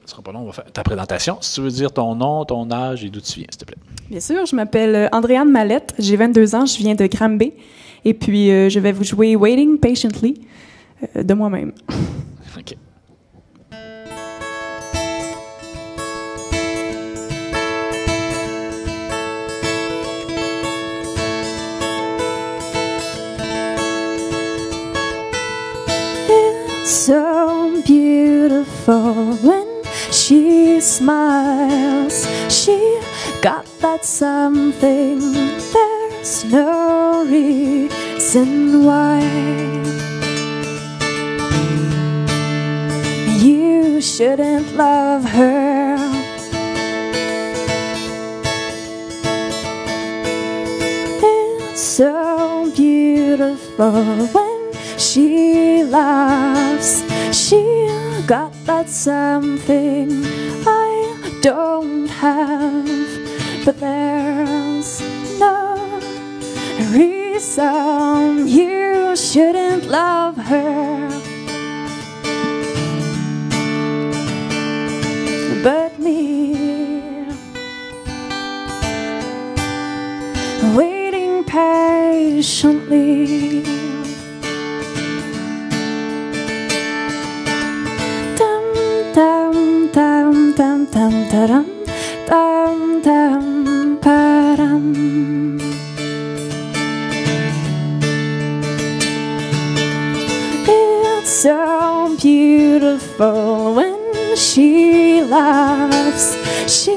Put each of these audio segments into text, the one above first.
Ce sera pas long, on va faire ta présentation. Si tu veux dire ton nom, ton âge et d'où tu viens, s'il te plaît. Bien sûr, je m'appelle Andréane Mallette, j'ai 22 ans, je viens de Granby. Et puis, je vais vous jouer Waiting Patiently de moi-même. OK. So beautiful when she smiles. She got that something. There's no reason why you shouldn't love her. It's so beautiful when she laughs. She got that something I don't have. But there's no reason you shouldn't love her. But me, waiting patiently. Dum dum dum dum dum dum dum dum. It's so beautiful when she laughs. She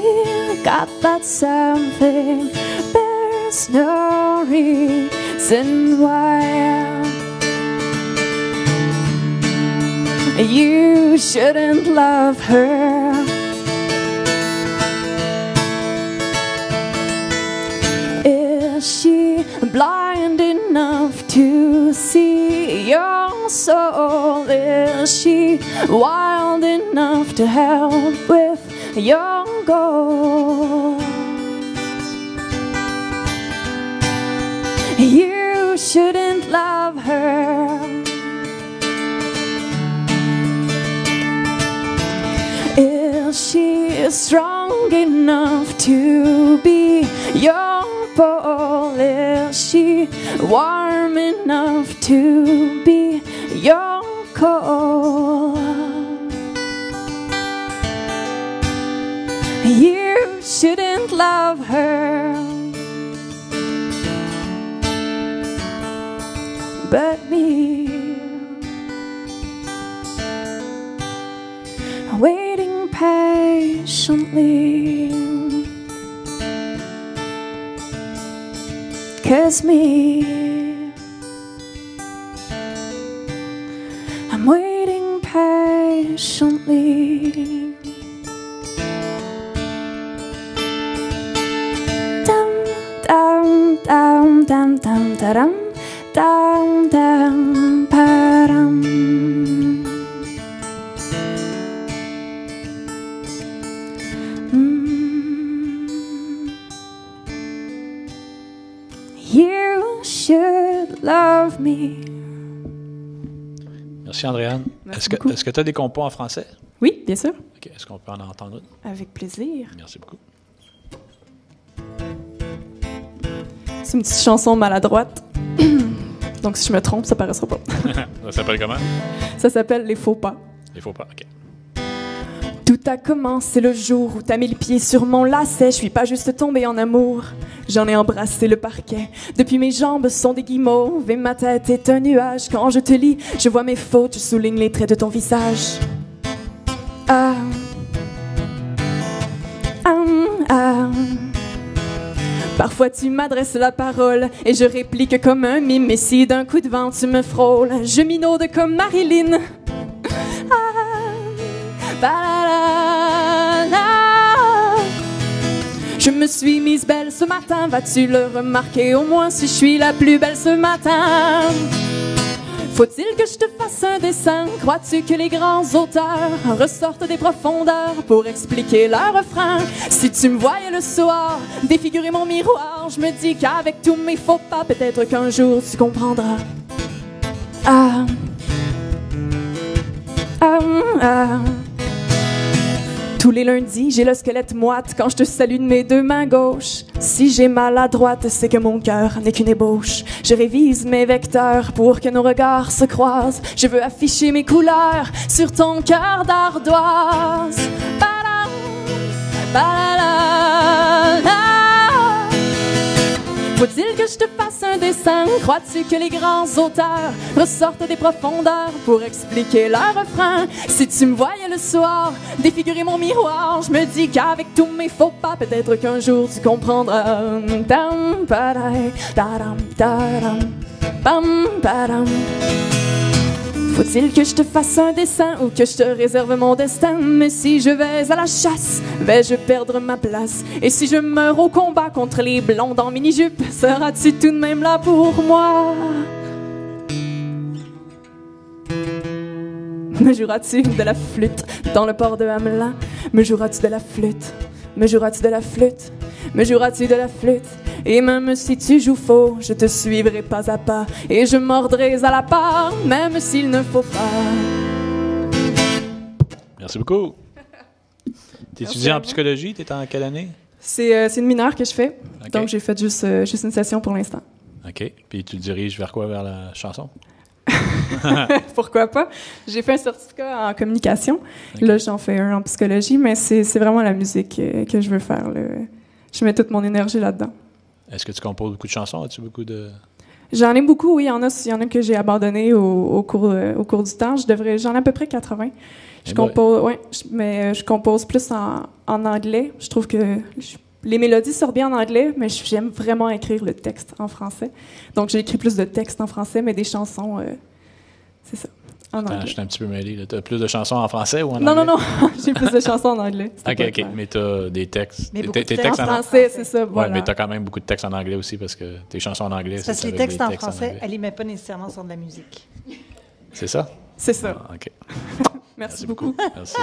got that something. There's no reason why you shouldn't love her. Is she blind enough to see your soul? Is she wild enough to help with your goal? You shouldn't love her. Is she strong enough to be your pole? Is she warm enough to be your coal? You shouldn't love her. But me, waiting patiently. 'Cause me, I'm waiting patiently. Dum dum dum dum dum dum dum dum dum. You should love me. Merci, Andréane. Merci Est-ce que tu as des compos en français? Oui, bien sûr. OK. Est-ce qu'on peut en entendre une? Avec plaisir. Merci beaucoup. C'est une petite chanson maladroite. Donc, si je me trompe, ça paraîtra pas. Ça s'appelle comment? Ça s'appelle Les Faux Pas. Il faut pas. OK. Tout a commencé le jour où t'as mis le pied sur mon lacet. Je suis pas juste tombée en amour, j'en ai embrassé le parquet. Depuis mes jambes sont des guimauves et ma tête est un nuage. Quand je te lis, je vois mes fautes, je souligne les traits de ton visage. Ah, ah, ah. Parfois tu m'adresses la parole et je réplique comme un mime. Et si d'un coup de vent tu me frôles, je minaude comme Marilyn. Je me suis mise belle ce matin, vas-tu le remarquer au moins si je suis la plus belle ce matin? Faut-il que je te fasse un dessin? Crois-tu que les grands auteurs ressortent des profondeurs pour expliquer leur refrain? Si tu me voyais le soir défigurer mon miroir, je me dis qu'avec tous mes faux pas, peut-être qu'un jour tu comprendras. Ah, ah, ah. Tous les lundis, j'ai le squelette moite quand je te salue de mes deux mains gauches. Si j'ai mal à droite, c'est que mon cœur n'est qu'une ébauche. Je révise mes vecteurs pour que nos regards se croisent. Je veux afficher mes couleurs sur ton cœur d'ardoise. Badam, badala. Faut-il que je te fasse un dessin? Crois-tu que les grands auteurs ressortent des profondeurs pour expliquer leur refrain? Si tu me voyais le soir défigurer mon miroir, je me dis qu'avec tous mes faux pas, peut-être qu'un jour tu comprendras. Dam, badai, dadam, dadam, bam, badam. Faut-il que je te fasse un dessin ou que je te réserve mon destin? Mais si je vais à la chasse, vais-je perdre ma place? Et si je meurs au combat contre les blondes en mini-jupe, seras-tu tout de même là pour moi? Me joueras-tu de la flûte dans le port de Hamelin? Me joueras-tu de la flûte? Me joueras-tu de la flûte? Me joueras-tu de la flûte? Et même si tu joues faux, je te suivrai pas à pas. Et je mordrai à la part, même s'il ne faut pas. Merci beaucoup. Tu étudies en psychologie? Tu es en quelle année? C'est une mineure que je fais. Okay. Donc, j'ai fait juste une session pour l'instant. OK. Puis tu te diriges vers quoi? Vers la chanson? Pourquoi pas? J'ai fait un certificat en communication. Okay. Là, j'en fais un en psychologie, mais c'est vraiment la musique que je veux faire. Là. Je mets toute mon énergie là-dedans. Est-ce que tu composes beaucoup de chansons? As-tu beaucoup de... J'en ai beaucoup, oui. Il y en a que j'ai abandonné au cours du temps. J'en ai à peu près 80. Je compose plus en anglais. Je trouve que les mélodies sortent bien en anglais, mais j'aime vraiment écrire le texte en français. Donc, j'ai écrit plus de textes en français, mais des chansons, c'est ça, en anglais. Je suis un petit peu mêlé. Tu as plus de chansons en français ou en anglais? Non. J'ai plus de chansons en anglais. OK. Mais tu as des textes. Mais tes textes en français, c'est ça, voilà. Oui, mais tu as quand même beaucoup de textes en anglais aussi, parce que tes chansons en anglais, c'est parce que les textes en français, elle ne les met pas nécessairement sur de la musique. C'est ça? C'est ça. Ah, OK. Merci beaucoup. Merci.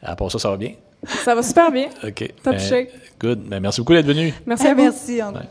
À part ça va bien? Ça va super bien. OK. Top shape. Good. Ben, merci beaucoup d'être venu. Merci à vous. Merci, André. Ouais.